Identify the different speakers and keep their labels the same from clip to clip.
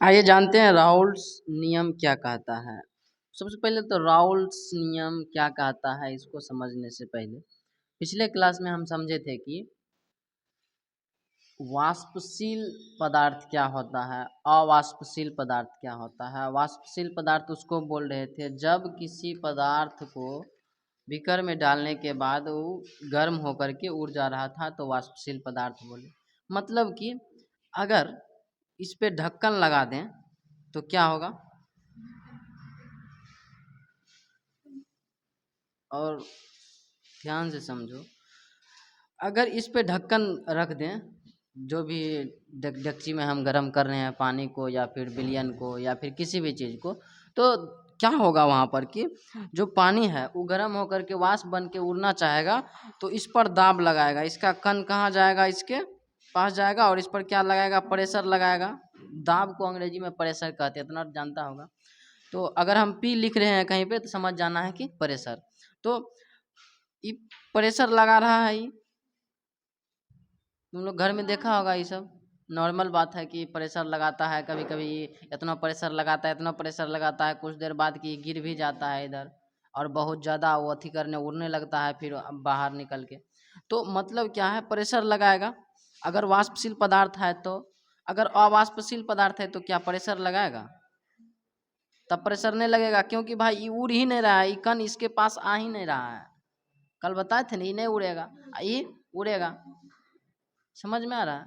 Speaker 1: आइए जानते हैं राउल्ट्स नियम क्या कहता है। सबसे पहले तो राउल्ट्स नियम क्या कहता है इसको समझने से पहले पिछले क्लास में हम समझे थे कि वाष्पशील पदार्थ क्या होता है, अवाष्पशील पदार्थ क्या होता है। वाष्पशील पदार्थ उसको बोल रहे थे जब किसी पदार्थ को बीकर में डालने के बाद वो गर्म होकर के उड़ जा रहा था तो वाष्पशील पदार्थ बोले। मतलब कि अगर इस पे ढक्कन लगा दें तो क्या होगा, और ध्यान से समझो। अगर इस पे ढक्कन रख दें, जो भी डेगची में हम गर्म कर रहे हैं पानी को या फिर विलयन को या फिर किसी भी चीज़ को, तो क्या होगा वहाँ पर कि जो पानी है वो गर्म होकर के वाष्प बन के उड़ना चाहेगा तो इस पर दाब लगाएगा। इसका कण कहाँ जाएगा, इसके पास जाएगा और इस पर क्या लगाएगा, प्रेशर लगाएगा। दाब को अंग्रेजी में प्रेशर कहते हैं, इतना जानता होगा। तो अगर हम पी लिख रहे हैं कहीं पे तो समझ जाना है कि प्रेशर। तो ये प्रेशर लगा रहा है, ये तुम लोग घर में देखा होगा। ये सब नॉर्मल बात है कि प्रेशर लगाता है, कभी कभी इतना प्रेशर लगाता है, इतना प्रेशर लगाता है, कुछ देर बाद कि गिर भी जाता है इधर और बहुत ज़्यादा वो अथी करने उड़ने लगता है फिर बाहर निकल के। तो मतलब क्या है, प्रेशर लगाएगा अगर वाष्पशील पदार्थ है तो। अगर अवाष्पशील पदार्थ है तो क्या प्रेशर लगाएगा, तब प्रेशर नहीं लगेगा, क्योंकि भाई ये उड़ ही नहीं रहा है, ये कण इसके पास आ ही नहीं रहा है। कल बताए थे ना, ये नहीं उड़ेगा, ये उड़ेगा। समझ में आ रहा है?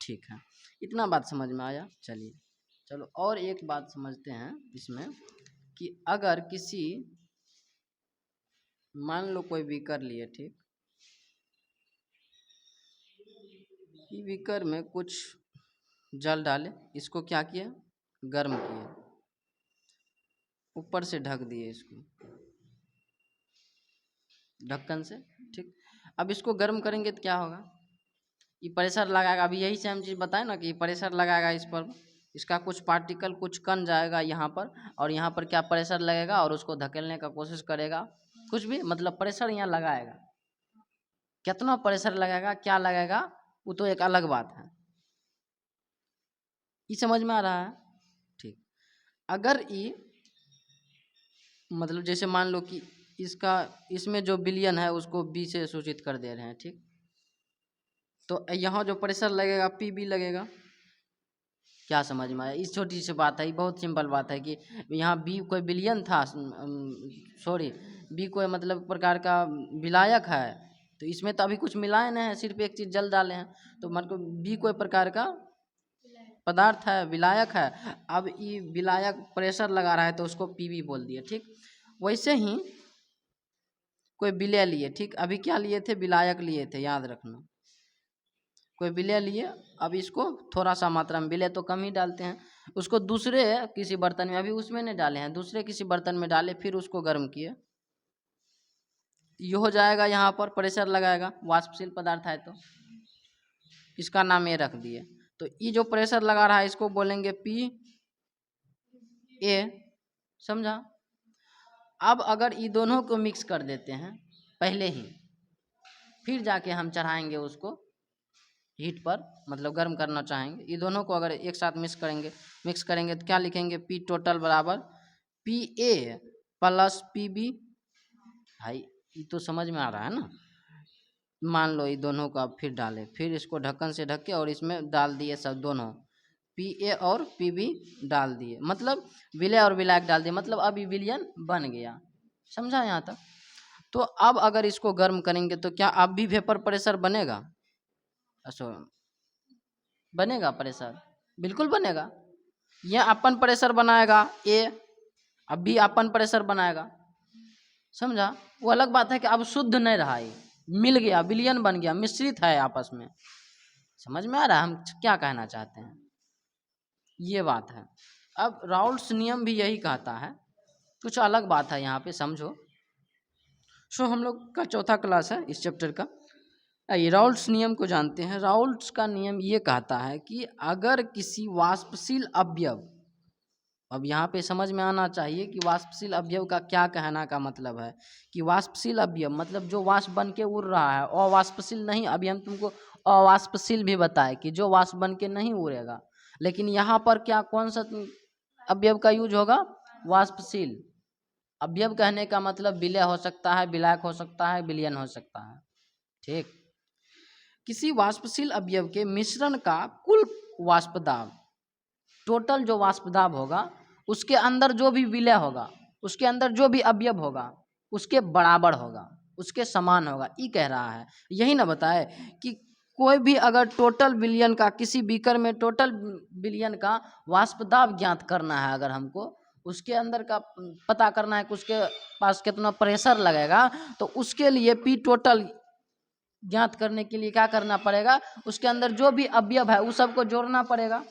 Speaker 1: ठीक है, इतना बात समझ में आया। चलिए चलो और एक बात समझते हैं इसमें कि अगर किसी, मान लो कोई बीकर लिए, ठीक, ये बीकर में कुछ जल डाले, इसको क्या किया, गर्म किया, ऊपर से ढक दिए इसको ढक्कन से, ठीक। अब इसको गर्म करेंगे तो क्या होगा, ये प्रेशर लगाएगा। अभी यही से हम चीज़ बताए ना कि प्रेशर लगाएगा इस पर, इसका कुछ पार्टिकल कुछ कण जाएगा यहाँ पर और यहाँ पर क्या प्रेशर लगेगा और उसको धकेलने का कोशिश करेगा। कुछ भी मतलब प्रेशर यहाँ लगाएगा, कितना प्रेशर लगेगा क्या लगेगा वो तो एक अलग बात है। ये समझ में आ रहा है? ठीक। अगर ये मतलब जैसे मान लो कि इसका, इसमें जो विलयन है उसको बी से सूचित कर दे रहे हैं, ठीक। तो यहाँ जो प्रेशर लगेगा पी बी लगेगा। क्या समझ में आया? इस छोटी सी बात है, ये बहुत सिंपल बात है कि यहाँ बी कोई विलयन था, सॉरी बी कोई मतलब प्रकार का विलायक है, तो इसमें तो अभी कुछ मिलाए नहीं है, सिर्फ एक चीज़ जल डाले हैं। तो मतलब बी कोई प्रकार का पदार्थ है, विलायक है। अब ये विलायक प्रेशर लगा रहा है तो उसको पीबी बोल दिए, ठीक। वैसे ही कोई विलय लिए, ठीक, अभी क्या लिए थे, विलायक लिए थे, याद रखना। कोई विलय लिए, अब इसको थोड़ा सा मात्रा में, विलय तो कम ही डालते हैं, उसको दूसरे किसी बर्तन में, अभी उसमें नहीं डाले हैं, दूसरे किसी बर्तन में डाले, फिर उसको गर्म किए, ये हो जाएगा। यहाँ पर प्रेशर लगाएगा, वाष्पशील पदार्थ है तो इसका नाम ये रख दिए। तो ये जो प्रेशर लगा रहा है इसको बोलेंगे पी ए, समझा। अब अगर ये दोनों को मिक्स कर देते हैं पहले ही, फिर जाके हम चढ़ाएंगे उसको हीट पर, मतलब गर्म करना चाहेंगे, ये दोनों को अगर एक साथ मिक्स करेंगे तो क्या लिखेंगे, पी टोटल बराबर P A plus P B. भाई ये तो समझ में आ रहा है ना। मान लो ये दोनों को आप फिर डालें, फिर इसको ढक्कन से ढक के और इसमें डाल दिए सब दोनों, पी ए और पी बी डाल दिए, मतलब विलय और विलायक डाल दिए, मतलब अब ये विलयन बन गया। समझा यहाँ तक? तो अब अगर इसको गर्म करेंगे तो क्या अब भी वेपर प्रेशर बनेगा? अच्छा, बनेगा प्रेशर, बिल्कुल बनेगा। यह अपन प्रेशर बनाएगा ए, अब भी अपन प्रेशर बनाएगा, समझा। वो अलग बात है कि अब शुद्ध नहीं रहा, ये मिल गया, विलयन बन गया, मिश्रित है आपस में। समझ में आ रहा है हम क्या कहना चाहते हैं? ये बात है। अब राउल्ट्स नियम भी यही कहता है, कुछ अलग बात है यहाँ पे, समझो। सो हम लोग का चौथा क्लास है इस चैप्टर का। आइए राउल्ट्स नियम को जानते हैं। राउल्ट्स का नियम ये कहता है कि अगर किसी वाष्पशील अवयव, अब यहाँ पे समझ में आना चाहिए कि वाष्पशील अवयव का क्या कहना का मतलब है कि वाष्पशील अवयव मतलब जो वाष्प बन के उड़ रहा है, अवाष्पशील नहीं। अभी हम तुमको अवाष्पशील भी बताए कि जो वाष्प बन के नहीं उड़ेगा। लेकिन यहाँ पर क्या कौन सा अवयव का यूज होगा? वाष्पशील। अवयव कहने का मतलब विलय हो सकता है, विलायक हो सकता है, विलयन हो सकता है। ठीक। किसी वाष्पशील अवयव के मिश्रण का कुल वाष्प दाब, टोटल जो वाष्प दाब होगा उसके अंदर जो भी विलय होगा, उसके अंदर जो भी अवयव होगा उसके बराबर होगा, उसके समान होगा, ये कह रहा है। यही ना बताए कि कोई भी अगर टोटल विलयन का, किसी बीकर में टोटल विलयन का वाष्प दाब ज्ञात करना है, अगर हमको उसके अंदर का पता करना है कि उसके पास कितना प्रेशर लगेगा, तो उसके लिए पी टोटल ज्ञात करने के लिए क्या करना पड़ेगा? उसके अंदर जो भी अवयव है उस सबको जोड़ना पड़ेगा,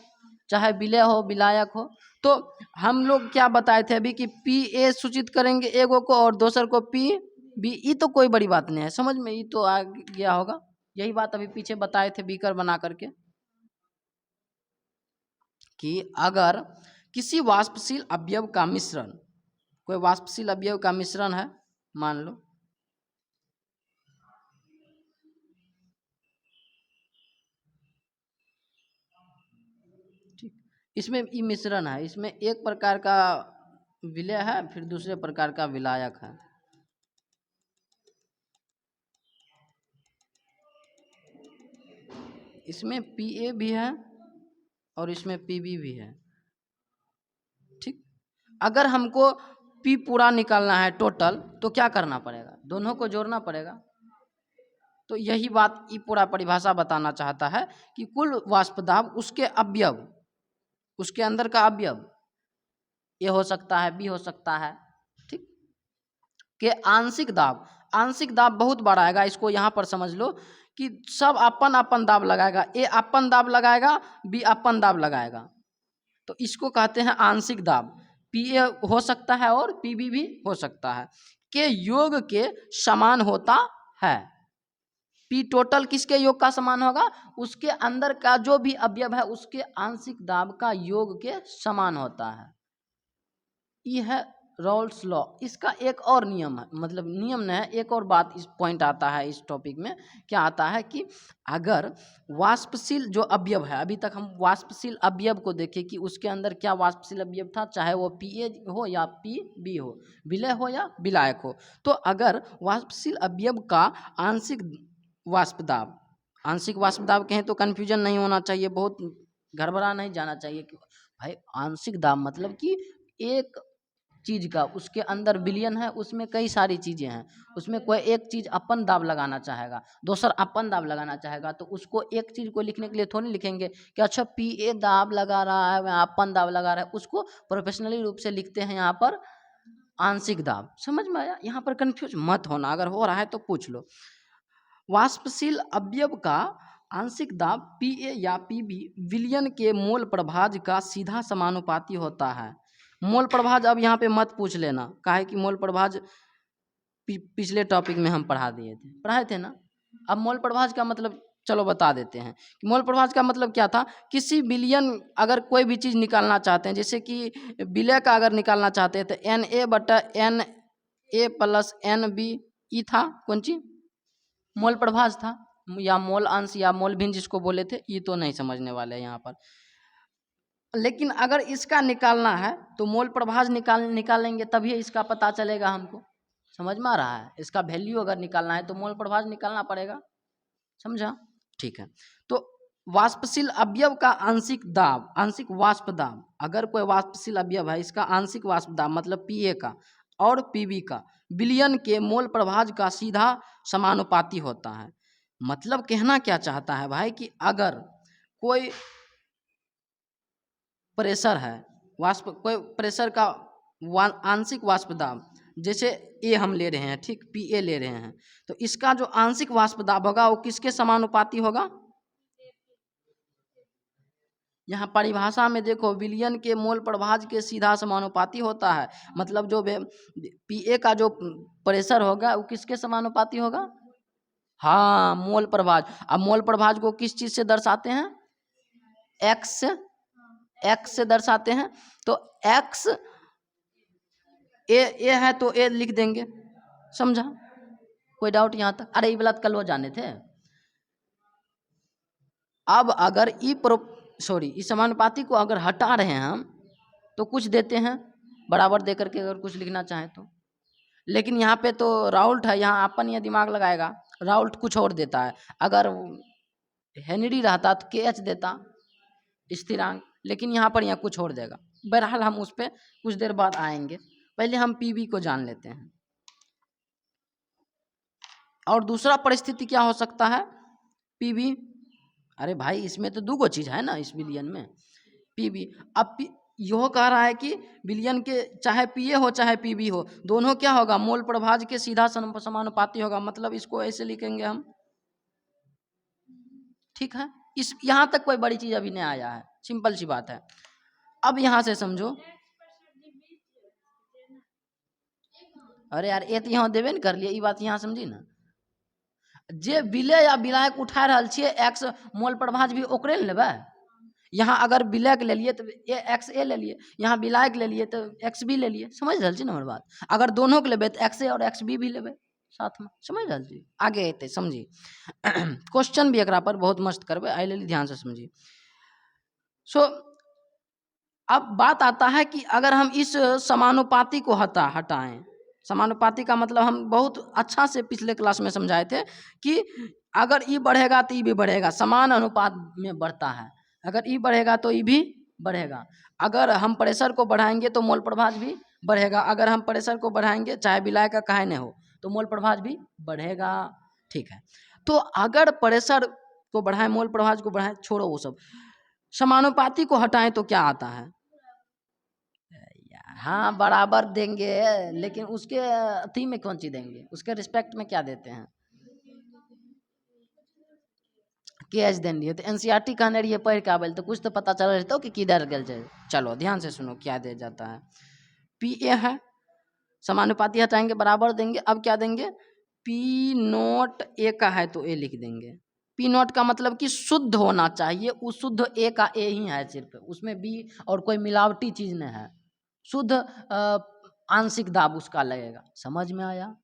Speaker 1: चाहे विलय हो विलायक हो। तो हम लोग क्या बताए थे अभी कि पी ए सूचित करेंगे एगो को और दूसर को पी बी। ये तो कोई बड़ी बात नहीं है, समझ में ये तो आ गया होगा। यही बात अभी पीछे बताए थे बीकर बना करके कि अगर किसी वाष्पशील अवयव का मिश्रण, कोई वाष्पशील अवयव का मिश्रण है, मान लो ठीक, इसमें ई मिश्रण है, इसमें एक प्रकार का विलय है, फिर दूसरे प्रकार का विलायक है। इसमें पी ए भी है और इसमें पी बी भी है। ठीक। अगर हमको पी पूरा निकालना है टोटल, तो क्या करना पड़ेगा? दोनों को जोड़ना पड़ेगा। तो यही बात ये पूरा परिभाषा बताना चाहता है कि कुल वाष्प दाब उसके अवयव, उसके अंदर का अवयव ए हो सकता है, बी हो सकता है, ठीक, के आंशिक दाब। आंशिक दाब बहुत बड़ा आएगा, इसको यहाँ पर समझ लो कि सब अपन अपन दाब लगाएगा, ए अपन दाब लगाएगा, बी अपन दाब लगाएगा, तो इसको कहते हैं आंशिक दाब। पी ए हो सकता है और पी बी भी हो सकता है, के योग के समान होता है। पी टोटल किसके योग का समान होगा? उसके अंदर का जो भी अवयव है उसके आंशिक दाब का योग के समान होता है। यह है रॉल्स लॉ। इसका एक और नियम है, मतलब नियम नहीं है, एक और बात इस पॉइंट आता है इस टॉपिक में। क्या आता है कि अगर वाष्पशील जो अवयव है, अभी तक हम वाष्पशील अवयव को देखें कि उसके अंदर क्या वाष्पशील अवयव था, चाहे वो पी ए हो या पी बी हो, विलय हो या विलायक हो। तो अगर वाष्पशील अवयव का आंशिक वाष्प दाब, आंशिक वाष्प दाब कहें तो कन्फ्यूजन नहीं होना चाहिए, बहुत गड़बड़ा नहीं जाना चाहिए कि भाई आंशिक दाब मतलब कि एक चीज का, उसके अंदर विलयन है, उसमें कई सारी चीजें हैं, उसमें कोई एक चीज अपन दाब लगाना चाहेगा, दूसर अपन दाब लगाना चाहेगा, तो उसको एक चीज को लिखने के लिए थोड़ी लिखेंगे कि अच्छा पी ए दाब लगा रहा है, अपन दाब लगा रहा है। उसको प्रोफेशनली रूप से लिखते हैं यहाँ पर आंशिक दाब। समझ में आया? यहाँ पर कंफ्यूज मत होना, अगर हो रहा है तो पूछ लो। वाष्पशील अवयव का आंशिक दाब पी ए या पी बी विलयन के मोल प्रभाज का सीधा समानुपाती होता है। मोल प्रभाज अब यहाँ पे मत पूछ लेना, काहे कि मोल प्रभाज पिछले टॉपिक में हम पढ़ाए थे ना। अब मोल प्रभाज का मतलब चलो बता देते हैं कि मोल प्रभाज का मतलब क्या था। किसी विलयन, अगर कोई भी चीज़ निकालना चाहते हैं, जैसे कि विलय का अगर निकालना चाहते हैं तो एन ए बटा N A plus N B, ई था कौन चीज? मोल प्रभाज था, या मोल अंश या मोल भिन्न जिसको बोले थे, ये तो नहीं समझने वाले यहाँ पर। लेकिन अगर इसका निकालना है तो मोल प्रभाज निकालेंगे तभी इसका पता चलेगा हमको। समझ में आ रहा है? इसका वैल्यू अगर निकालना है तो मोल प्रभाज निकालना पड़ेगा। समझा? ठीक है। तो वाष्पशील अवयव का आंशिक दाब, आंशिक वाष्प दाब, अगर कोई वाष्पशील अवयव है इसका आंशिक वाष्प दाब मतलब पी ए का और पी बी का विलयन के मोल प्रभाज का सीधा समानुपाती होता है। मतलब कहना क्या चाहता है भाई कि अगर कोई प्रेशर है, वाष्प कोई प्रेशर का आंशिक वाष्प दाब, जैसे ए हम ले रहे हैं, ठीक, पी ए ले रहे हैं, तो इसका जो आंशिक वाष्प दाब होगा वो किसके समानुपाती होगा? यहाँ परिभाषा में देखो, विलयन के मोल प्रभाज के सीधा समानुपाती होता है, मतलब जो पी ए का जो प्रेशर होगा वो किसके समानुपाती होगा? हाँ, मोल प्रभाज। अब मोल प्रभाज को किस चीज से दर्शाते हैं? एक्स से, एक्स से दर्शाते हैं। तो एक्स ए है तो ए लिख देंगे। समझा? कोई डाउट यहाँ तक? अरे ये वाला कल वो जाने थे। अब अगर ई सॉरी इस समानुपाती को अगर हटा रहे हैं हम तो कुछ देते हैं बराबर दे करके अगर कुछ लिखना चाहें तो, लेकिन यहाँ पे तो राउल्ट है, यहाँ अपन ये दिमाग लगाएगा, राउल्ट कुछ और देता है। अगर हेनरी रहता तो के एच देता स्थिरांक, लेकिन यहाँ पर यहाँ कुछ और देगा। बहरहाल हम उस पर कुछ देर बाद आएंगे, पहले हम पीवी को जान लेते हैं। और दूसरा परिस्थिति क्या हो सकता है, पीवी, अरे भाई इसमें तो दो चीज है ना इस बिलियन में, पीवी। अब यह कह रहा है कि बिलियन के चाहे पीए हो चाहे पीवी हो, दोनों क्या होगा, मोल प्रभाज्य के सीधा समानुपाती होगा। मतलब इसको ऐसे लिखेंगे हम, ठीक है। इस यहाँ तक कोई बड़ी चीज अभी नहीं आया है, सिंपल सी बात है। अब यहाँ से समझो, अरे यार ये तो यहाँ देवे न कर लिए, ये बात यहाँ समझी ना, जे विलय या विलायक उठा रहा छे एक्स मोल प्रभाज्य भी ओकरे न लेबै। यहाँ अगर विलयक ले लिए तो एक्स ए ले लिए, यहाँ विलायक ले लिए तो एक्स बी ले लिए, समझ रहे छी ना हमर बात। अगर दोनों के लेबै तो एक्स ए और एक्स बी भी लेबै साथ में, समझ रहे छी। आगे अतै समझी क्वेश्चन भी एकरा पर बहुत मस्त करबै, आई लेल ध्यान से समझी। सो अब बात आता है कि अगर हम इस समानुपाती को हटाएं, समानुपाती का मतलब हम बहुत अच्छा से पिछले क्लास में समझाए थे कि अगर ई बढ़ेगा तो ई भी बढ़ेगा, समान अनुपात में बढ़ता है। अगर ई बढ़ेगा तो ई भी बढ़ेगा। अगर हम प्रेशर को बढ़ाएंगे तो मोल प्रभाज्य भी बढ़ेगा। अगर हम प्रेशर को बढ़ाएंगे चाहे विलायक का काहे न हो तो मोल प्रभाज्य भी बढ़ेगा, ठीक है। तो अगर प्रेशर को बढ़ाएं, मोल प्रभाज्य को बढ़ाएं, छोड़ो वो सब, समानुपाती को हटाएं तो क्या आता है यार, हाँ बराबर देंगे, लेकिन उसके अथी में कौन सी देंगे, उसके रिस्पेक्ट में क्या देते हैं, के एच देंगे। तो एनसीईआरटी कहने रहिए पढ़ के आबे तो कुछ तो पता चल रही कि किधर गल जाए। चलो ध्यान से सुनो क्या दे जाता है, पी ए है, समानुपाती हटाएंगे बराबर देंगे। अब क्या देंगे, पी नोट ए का है तो ए लिख देंगे। पी नोट का मतलब कि शुद्ध होना चाहिए, उस शुद्ध ए का ए ही है सिर्फ, उसमें बी और कोई मिलावटी चीज नहीं है, शुद्ध आंशिक दाब उसका लगेगा। समझ में आया।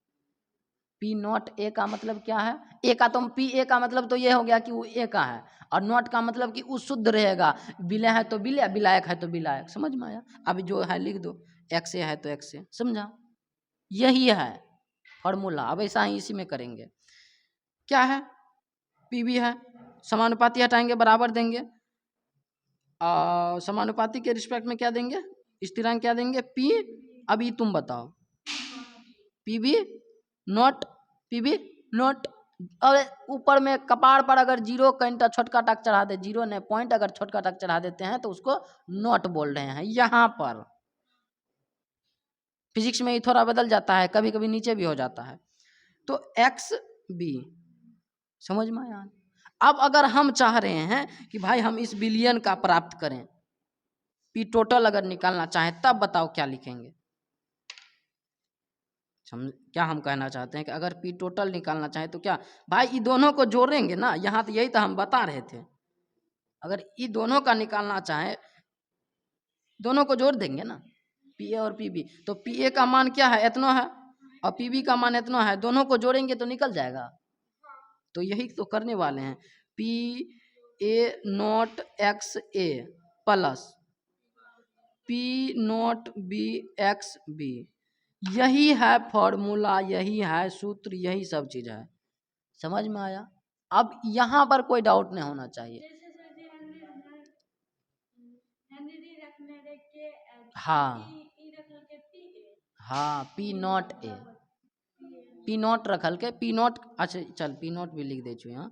Speaker 1: पी नॉट ए का मतलब क्या है, ए का तो पी ए का मतलब तो ये हो गया कि वो ए का है, और नॉट का मतलब कि वो शुद्ध रहेगा, विलय है तो विलय, विलायक है तो विलायक। समझ में आया। अभी जो है लिख दो, एक्स ए है तो एक्स ए, समझा, यही है फॉर्मूला। अब ऐसा ही इसी में करेंगे। क्या है, पीवी है, समानुपाती हटाएंगे बराबर देंगे, समानुपाती के रिस्पेक्ट में क्या देंगे, स्थिरांक क्या देंगे, पी। अभी तुम बताओ, पीवी नॉट, पीवी नॉट। और ऊपर में कपार पर अगर जीरो कहीं छोटका टक चढ़ा दे, जीरो ने पॉइंट अगर छोटका टक चढ़ा देते हैं तो उसको नॉट बोल रहे हैं। यहाँ पर फिजिक्स में ही थोड़ा बदल जाता है, कभी कभी नीचे भी हो जाता है। तो एक्स बी, समझ में आया। अब अगर हम चाह रहे हैं कि भाई हम इस बिलियन का प्राप्त करें, पी टोटल अगर निकालना चाहें, तब बताओ क्या लिखेंगे। क्या हम कहना चाहते हैं कि अगर पी टोटल निकालना चाहे तो क्या, भाई ये दोनों को जोड़ेंगे ना, यहाँ तो यही तो हम बता रहे थे। अगर ये दोनों का निकालना चाहे, दोनों को जोड़ देंगे ना, पी ए और पी बी। तो पी ए का मान क्या है, इतना है, और पी बी का मान इतना है, दोनों को जोड़ेंगे तो निकल जाएगा। तो यही तो करने वाले हैं, P A naught X A plus P naught B X B, यही है फॉर्मूला, यही है सूत्र, यही सब चीज है। समझ में आया। अब यहाँ पर कोई डाउट नहीं होना चाहिए। हाँ हाँ, P naught A, P not रखल के, पी नॉट, अच्छा चल पी नॉट भी लिख दे छो यहाँ,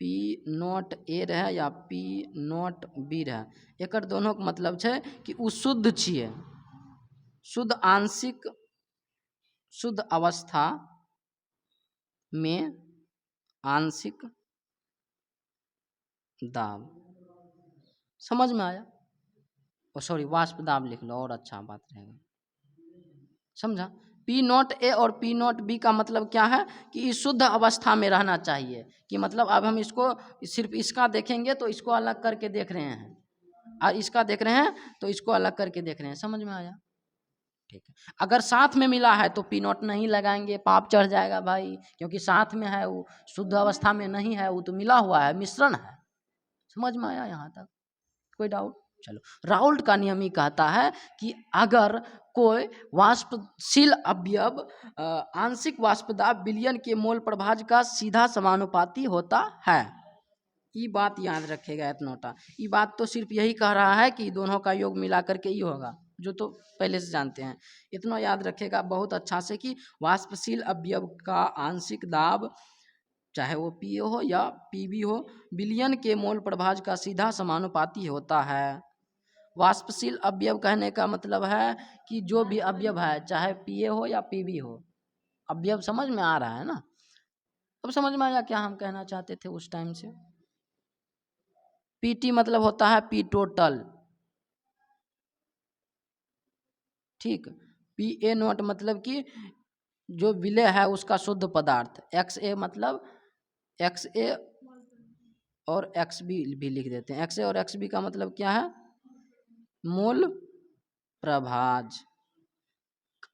Speaker 1: पी नॉट ए रहे या पी नॉट बी रहे, एक दोनों के मतलब है कि वो शुद्ध छिए, शुद्ध आंशिक, शुद्ध अवस्था में आंशिक दाब। समझ में आया। और सॉरी वाष्प दाब लिख लो और अच्छा बात रहेगा, समझा। पी नॉट ए और पी नॉट बी का मतलब क्या है कि इस शुद्ध अवस्था में रहना चाहिए, कि मतलब अब हम इसको सिर्फ इसका देखेंगे तो इसको अलग करके देख रहे हैं, और इसका देख रहे हैं तो इसको अलग करके देख रहे हैं। समझ में आया, ठीक है। अगर साथ में मिला है तो पी नॉट नहीं लगाएंगे, पाप चढ़ जाएगा भाई, क्योंकि साथ में है, वो शुद्ध अवस्था में नहीं है, वो तो मिला हुआ है, मिश्रण है। समझ में आया यहाँ तक। कोई डाउट? चलो, राउल्ट का नियम ही कहता है कि अगर कोई वाष्पशील अवयव आंशिक वाष्प दाब विलयन के मोल प्रभाज का सीधा समानुपाती होता है। ये बात याद रखेगा इतनोटा। ये बात तो सिर्फ यही कह रहा है कि दोनों का योग मिला करके ही होगा, जो तो पहले से जानते हैं। इतना याद रखेगा बहुत अच्छा से कि वाष्पशील अवयव का आंशिक दाब चाहे वो पी हो या पीबी हो, विलयन के मोल प्रभाज का सीधा समानुपाती होता है। वाष्पशील अवयव कहने का मतलब है कि जो भी अवयव है, चाहे पीए हो या पीबी हो, अवयव समझ में आ रहा है ना? अब समझ में आया क्या हम कहना चाहते थे उस टाइम से? पीटी मतलब होता है पी टोटल, ठीक। पी ए नोट मतलब कि जो विलय है उसका शुद्ध पदार्थ। एक्स ए मतलब एक्स ए और एक्स बी भी लिख देते हैं। एक्स ए और एक्स बी का मतलब क्या है? मोल प्रभाज।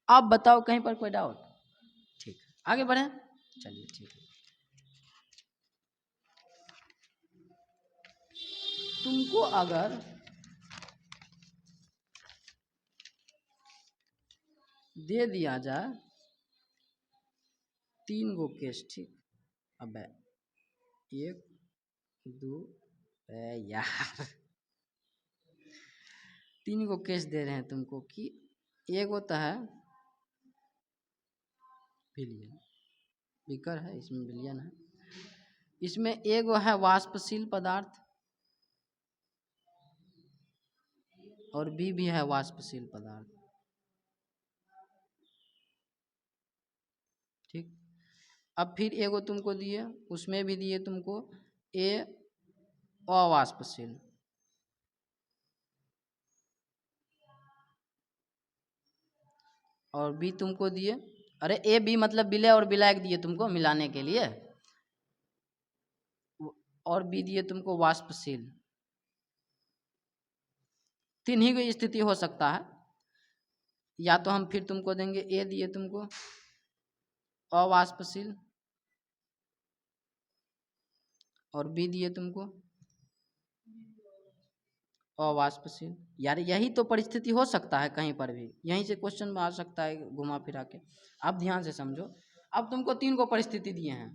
Speaker 1: आप बताओ कहीं पर कोई डाउट? ठीक, आगे बढ़ें। चलिए ठीक है। तुमको अगर दे दिया जाए 3 गो केस, ठीक। अब 1 2 यार 3 गो केस दे रहे हैं तुमको कि एक होता है विलयन, बीकर है इसमें विलयन है, इसमें एगो है वाष्पशील पदार्थ और बी भी है वाष्पशील पदार्थ, ठीक। अब फिर एगो तुमको दिए, उसमें भी दिए तुमको ए अवाष्पशील, और बी तुमको दिए, अरे ए बी मतलब विलय और विलायक दिए तुमको मिलाने के लिए, और बी दिए तुमको वाष्पशील। 3 ही की स्थिति हो सकता है, या तो हम फिर तुमको देंगे ए दिए तुमको अवाष्पशील और बी दिए तुमको अवाष्पशील। यार यही तो परिस्थिति हो सकता है, कहीं पर भी यहीं से क्वेश्चन में आ सकता है घुमा फिरा के। अब ध्यान से समझो, अब तुमको 3 को परिस्थिति दिए हैं,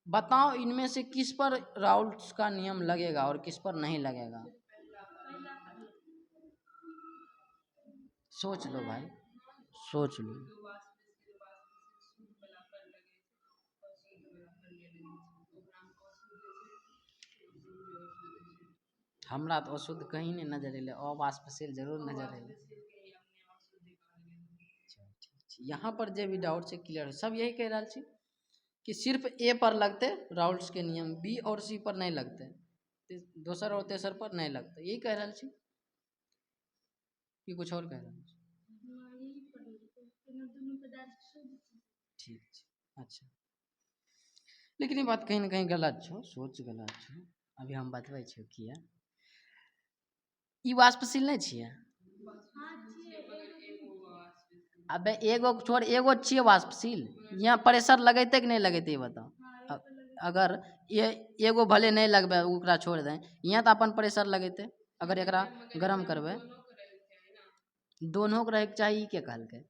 Speaker 1: बताओ इनमें से किस पर राउल्ट्स का नियम लगेगा और किस पर नहीं लगेगा? सोच लो भाई, सोच लो। हमरा तो अशुद्ध कहीं नहीं नजर अले, अवाष्पशील जरूर नजर अले। यहाँ पर जे भी डाउट से क्लियर है, सब यही कह रहा छी कि सिर्फ ए पर लगते राउल्ट्स के नियम, बी और सी पर नहीं लगते, दोसर और तेसर पर नहीं लगते, यही कह रहा छी कि कुछ और कह रहा छी? ठीक, अच्छा, लेकिन ये बात कहीं ना कहीं गलत छो, सोच गलत छो। अभी हम बतबै छियो किया। ई वाष्पशील नहीं छिए? अबे एगो छोड़, एगो छिए वाष्पशील, यहाँ प्रेशर लगेते कि नहीं लगेते ये बताओ। अगर ये एगो भले नहीं लगबे ओकरा छोड़ दें, यहाँ तो अपन प्रेशर लगेते, अगर एकरा गरम करबे दोनों के रहे के चाहिए, के कहलकै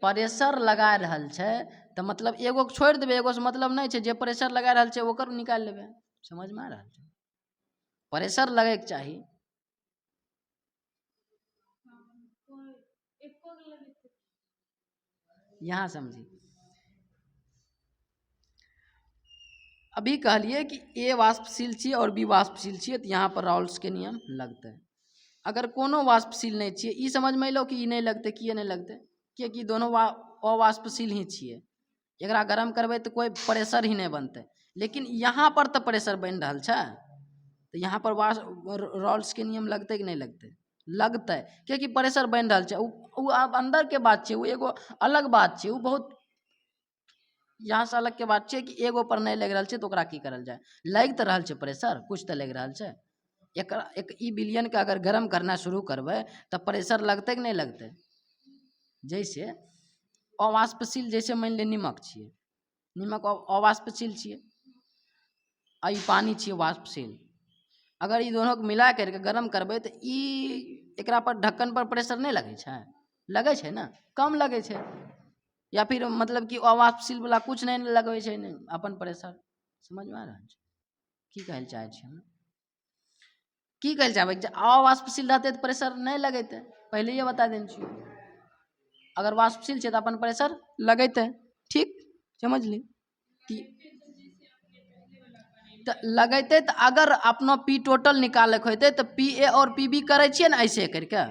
Speaker 1: प्रेशर लगा रहल छै तो मतलब एगो के छोड़ देबे, एगो से मतलब नहीं छै, जे प्रेशर लगा रहल छै ओकर निकाल लेबे। समझ में आ रहल छै? प्रेशर लगे के चाहिए। यहाँ समझी, अभी कहलिए कि ए वाष्पशील छिए और बी वाष्पशील छिए तो यहाँ पर राउल्ट्स के नियम लगते। अगर कोनो वाष्पशील नहीं छिए, ई समझ में लो कि ई नहीं लगते, किए नहीं लगते, किएकि दोनों अवाष्पशील ही छिए, एकरा गरम करबै तो कोई प्रेशर ही नहीं बनते। लेकिन यहाँ पर तो प्रेशर बन रहा है, तो यहाँ पर राउल्ट्स के नियम लगते कि नहीं लगते? लगते, क्योंकि प्रेशर बन रहा है। वो अब अंदर के बात है, वो एगो अलग बात है, वो बहुत यहाँ से अलग के बात है कि एगो पर नहीं लग रहा है तो ओकरा की करल जाए, लग तो रहा है प्रेशर, कुछ तो लग रहा है। एक ई विलयन के अगर गरम करना शुरू करबै तो प्रेशर लगते कि नहीं लगते? जैसे अवाष्पशील, जैसे मान लिया नीमक छिए, नीमक अवाष्पशील छिए, आ ई पानी छियै वाष्पशील। अगर ई दोनों के मिला करके गर्म करबै तो एकरा पर ढक्कन पर प्रेशर नहीं लगे छै, लगे छै ना, कम लगे छै। या फिर मतलब कि अवाष्पशील वाला कुछ नहीं लगवे छै, अपन प्रेशर। समझ में आ रहा है की कहल चाहे छी हम? की कहल चाहबै? अवाष्पशील रहते तो प्रेशर नहीं लगेते, पहले ये बता देने छी। अगर वाष्पशील छै तो अपन प्रेशर लगेते, ठीक समझ ली। तो लगेते तो अगर अपना पी टोटल निकाले होते तो पी ए और पी बी करे छिए ना ऐसे करके,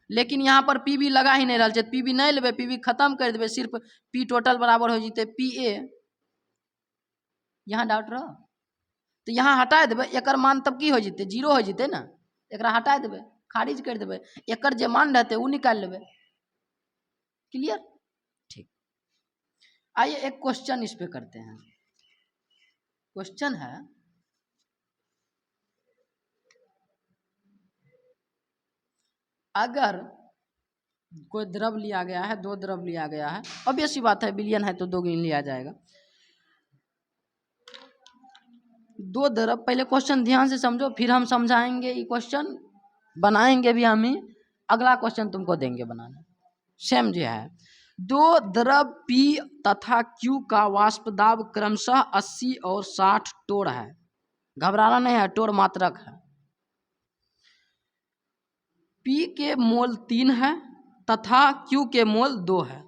Speaker 1: लेकिन यहाँ पर पी बी लगा ही नहीं रहा है। पी बी नहीं लेबे, पी बी खत्म कर देवे, सिर्फ पी टोटल बराबर हो जते पी ए। यहाँ डाउट रहो तो यहाँ हटा देवे, एकर मान तब की हो जते, जीरो हो जते ना। एकरा हटा देवे, खारिज कर देवे, एकर जे मान रहते वो निकाल लेवे। क्लियर? ठीक। आइए एक क्वेश्चन इस पे करते हैं। क्वेश्चन है, अगर कोई द्रव लिया गया है, दो द्रव लिया गया है, ऑब्वियस सी बात है विलयन है तो दो गिन लिया जाएगा। दो द्रव, पहले क्वेश्चन ध्यान से समझो, फिर हम समझाएंगे ये क्वेश्चन, बनाएंगे भी हम ही, अगला क्वेश्चन तुमको देंगे बनाना। सेम जो है, दो द्रव P तथा Q का वाष्प दाब क्रमशः 80 और 60 टोर है। घबराना नहीं है, टोर मात्रक है। P के मोल 3 है तथा Q के मोल 2 है।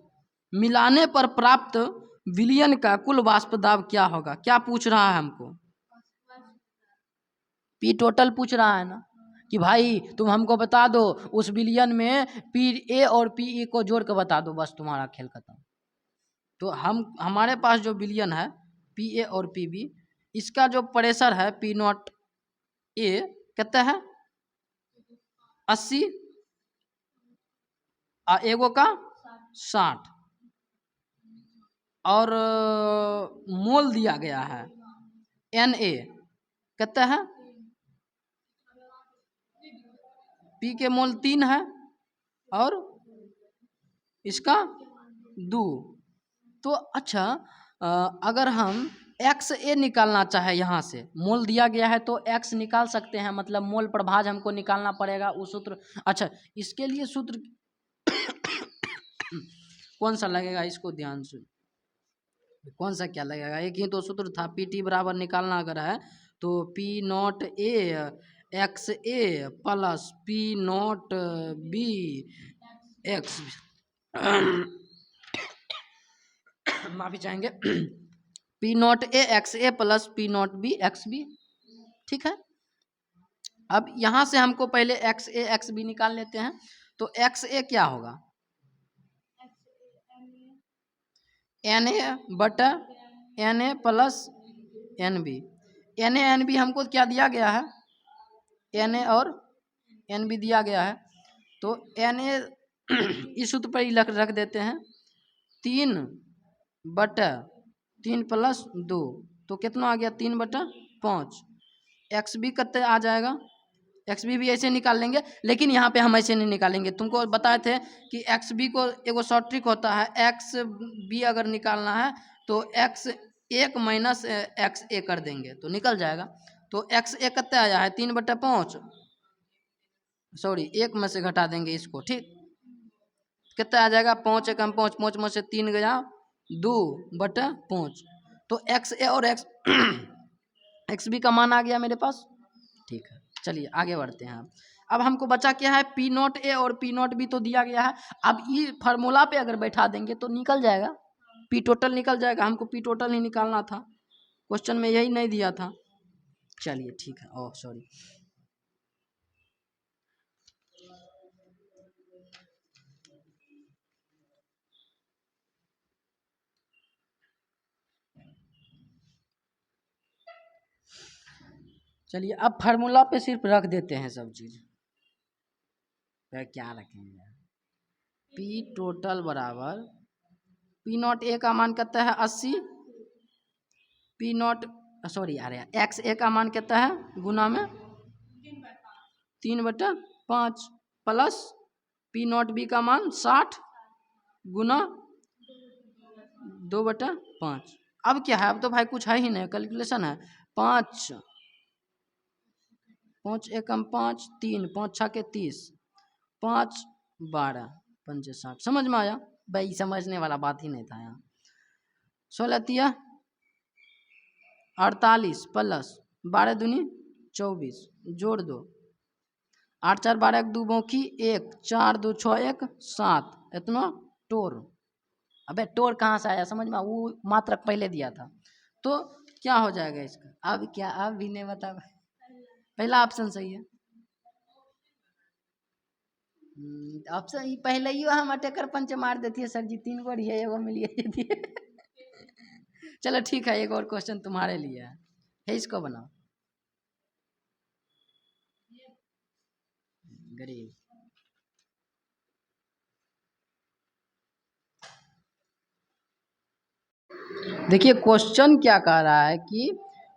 Speaker 1: मिलाने पर प्राप्त विलयन का कुल वाष्प दाब क्या होगा? क्या पूछ रहा है हमको? पी टोटल पूछ रहा है ना, कि भाई तुम हमको बता दो उस विलयन में पी ए और पी ई को जोड़ के बता दो, बस तुम्हारा खेल खत्म। तो हमारे पास जो विलयन है पी ए और पी बी, इसका जो प्रेशर है पी नॉट ए कितना है 80 और एगो का 60, और मोल दिया गया है एन ए कितना है, पी के मोल 3 है और इसका 2। तो अच्छा, अगर हम एक्स ए निकालना चाहे, यहाँ से मोल दिया गया है तो एक्स निकाल सकते हैं, मतलब मोल प्रभाज हमको निकालना पड़ेगा वो सूत्र। अच्छा, इसके लिए सूत्र कौन सा लगेगा, इसको ध्यान से, कौन सा क्या लगेगा? एक ही तो सूत्र था, पी टी बराबर निकालना अगर है तो P naught A X A plus P naught B X, माफी चाहेंगे, P naught A X A plus P naught B X B. ठीक है, अब यहां से हमको पहले एक्स ए एक्स बी निकाल लेते हैं। तो एक्स ए क्या होगा, एन ए बटा N A plus N B. N B हमको क्या दिया गया है, एन ए और एन बी दिया गया है। तो एन ए इस सूत्र पर ही रख देते हैं, 3 बटा 3 प्लस 2, तो कितना आ गया 3 बटा 5। एक्स बी कितने आ जाएगा, एक्स बी भी ऐसे निकाल लेंगे, लेकिन यहाँ पे हम ऐसे नहीं निकालेंगे। तुमको बताए थे कि एक्स बी को एगो शॉर्ट ट्रिक होता है, एक्स बी अगर निकालना है तो एक्स एक माइनस एक्स ए कर देंगे तो निकल जाएगा। तो एक्स ए कितना आया है 3 बटा 5, सॉरी एक में से घटा देंगे इसको, ठीक कितना आ जाएगा 5 एकम 5, 5 में से 3 गया 2 बटा 5। तो एक्स ए और एक्स एक्स बी का मान आ गया मेरे पास। ठीक है, चलिए आगे बढ़ते हैं। अब हमको बचा क्या है, पी नॉट ए और पी नॉट बी तो दिया गया है। अब ये फार्मूला पे अगर बैठा देंगे तो निकल जाएगा, पी टोटल निकल जाएगा। हमको पी टोटल ही निकालना था, क्वेश्चन में यही नहीं दिया था। चलिए ठीक है, ओह सॉरी, चलिए अब फार्मूला पे सिर्फ रख देते हैं सब चीज। क्या रखेंगे, पी टोटल बराबर पी नॉट ए का मान कितना है 80, पी नॉट सॉरी आ रहा है एक्स ए का मान कितना है गुना में 3 बटा 5 प्लस पी नॉट बी का मान 60 गुना 2 बटा 5। अब क्या है, अब तो भाई कुछ है ही नहीं, कैलकुलेशन है। 5 5 एकम 5 3 5 6 के 30 5 12 5 60। समझ में आया भाई? समझने वाला बात ही नहीं था यहाँ। 16 48 प्लस 12 दूनी 24 जोड़ दो 8 4 12 1 2 बौखी 1 4 2 6 1 7 इतना टोर। अबे टोर कहाँ से आया समझ में? वो मात्रक पहले दिया था तो क्या हो जाएगा इसका? अब क्या अब भी नहीं बता। पहला ऑप्शन सही है। ऑप्शन ही पहले ही हम अटेकर पंच मार देती है सर जी। 3 गो है एगो मिलिए। चलो ठीक है, एक और क्वेश्चन तुम्हारे लिए है, इसको बनाओ। गरीब देखिए क्वेश्चन क्या कह रहा है कि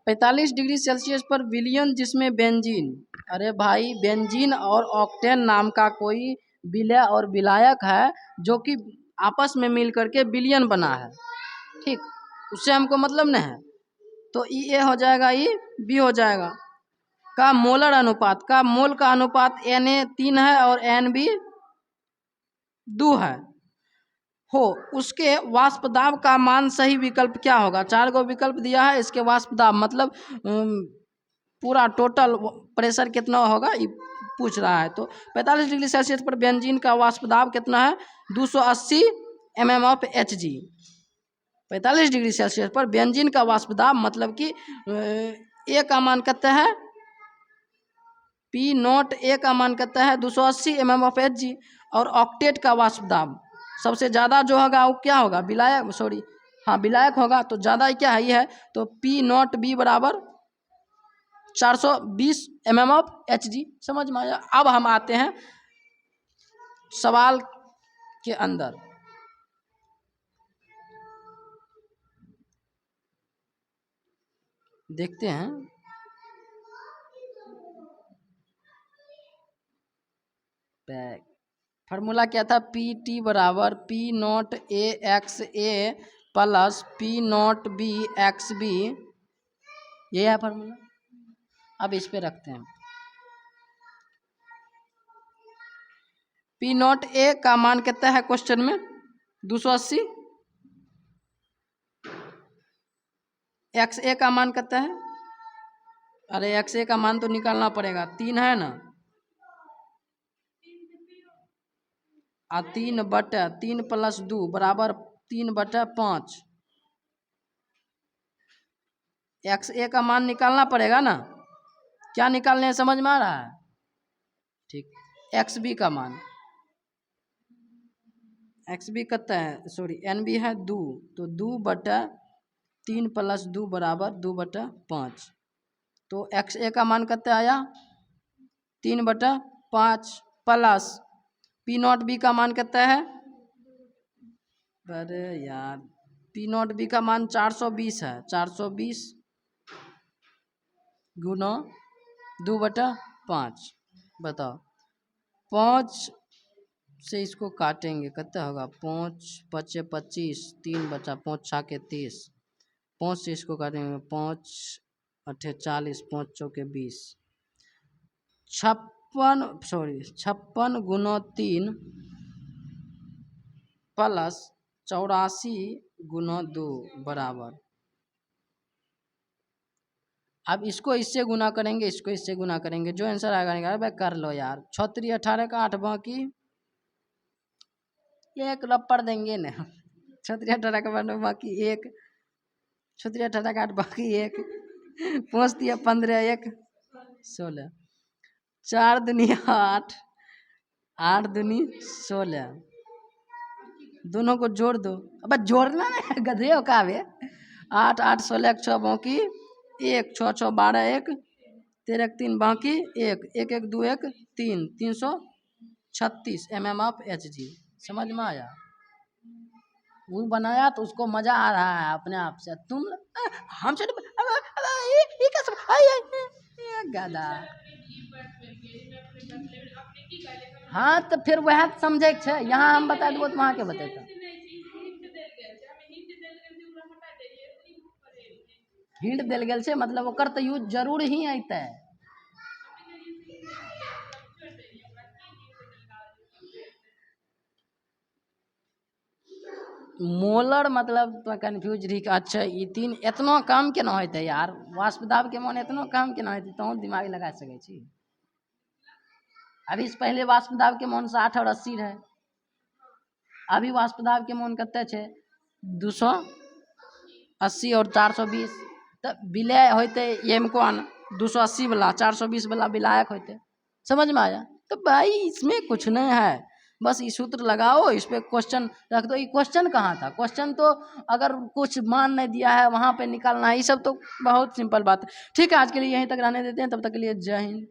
Speaker 1: 45 डिग्री सेल्सियस पर विलयन जिसमें बेंजीन, अरे भाई बेंजीन और ऑक्टेन नाम का कोई विलय और विलायक है जो कि आपस में मिल करके विलयन बना है, ठीक, उससे हमको मतलब नहीं है। तो ई ए हो जाएगा, ई बी हो जाएगा। का मोलर अनुपात का मोल का अनुपात Na 3 है और Nb 2 है हो, उसके वाष्प दाब का मान सही विकल्प क्या होगा? 4 गो विकल्प दिया है, इसके वाष्प दाब मतलब पूरा टोटल प्रेशर कितना होगा ये पूछ रहा है। तो 45 डिग्री सेल्सियस पर बेंजीन का वाष्प दाब कितना है? 280 mm of Hg। 45 degree Celsius पर बेंजीन का वाष्प दाब मतलब कि ए का मान कितना है? P0 ए का मान कितना है? 280 mm ऑफ Hg। और ऑक्टेट का वाष्प दाब सबसे ज़्यादा जो होगा वो क्या होगा? विलायक, सॉरी हाँ विलायक होगा, तो ज़्यादा क्या है ये है, तो P0 B बराबर 420 mm ऑफ Hg। समझ में आया? अब हम आते हैं सवाल के अंदर। देखते हैं फार्मूला क्या था? PT बराबर P0 A x A plus P0 B x B, ये है फार्मूला। अब इस पे रखते हैं P0 A का मान कितना है क्वेश्चन में? 280। XA का मान कितना है? अरे XA का मान तो निकालना पड़ेगा, 3 है ना, 3/3 प्लस 2 बराबर 3/5। XA का मान निकालना पड़ेगा ना, क्या निकालने है समझ में आ रहा है? ठीक, XB का मान, XB कितना है, सॉरी NB है 2, तो 2/3 प्लस 2 बराबर 2/5। तो XA का मान कितना आया? 3/5 प्लस P0 B का मान कितना है? अरे यार P0 B का मान 420 है, 420 गुना 2/5। बताओ 5 से इसको काटेंगे कितना होगा? 5 5 25, 3 बचा, 5 6 के 30, 5 से इसको काटेंगे 5 8 40, 5 चौके 20, 56 गुना 3 प्लस 84 गुना 2 बराबर। अब इसको इससे गुना करेंगे, इसको इससे गुना करेंगे, जो आंसर आएगा भाई कर लो यार। 36 18 का 8 बाकी एक रप्पड़ देंगे ना। 36 18 का 8 बाकी एक, 36 18 का 8 बाकी एक, 5 दिया 15 1 16, 4 दूनी 8, 8 दूनी 16, दोनों को जोड़ दो। अब जोड़ना ना गधे हो का बे। 8 8 16 6 बाकी 1, 6 6 12 1 13 3 बाकी 1 1 1 2 1 3, 336 mm ऑफ Hg। समझ में आया? वो बनाया तो उसको मजा आ रहा है अपने आप से, तुम हमसे ये क्या सब गधा। हाँ तो फिर वह समझे छे, यहाँ हम बता देबो तो वहाँ के बतेता। हिंट देल गेल छै मतलब ओकर तो यूज जरूर ही अतै। मोलर मतलब तो कन्फ्यूज रही। अच्छा ई तीन इतना काम केना होते यार, वाष्प दाब के मान इतना काम केना होते, तो दिमाग लगा सकै छी। अभी से पहले वाष्प दाब के मान 60 और 80 रहे, अभी वाष्प दाब के मान कते छै 280 और 420। तो विलय होते एमकॉन 280 वाला 420 वाला विलायक होते, समझ में आया। तो भाई इसमें कुछ नहीं है, बस ये सूत्र लगाओ, इस पे क्वेश्चन रख दो। ये क्वेश्चन कहाँ था, क्वेश्चन तो अगर कुछ मान नहीं दिया है वहां पे निकालना है, ये सब तो बहुत सिंपल बात है। ठीक है, आज के लिए यहीं तक रहने देते हैं, तब तक के लिए जय हिंद।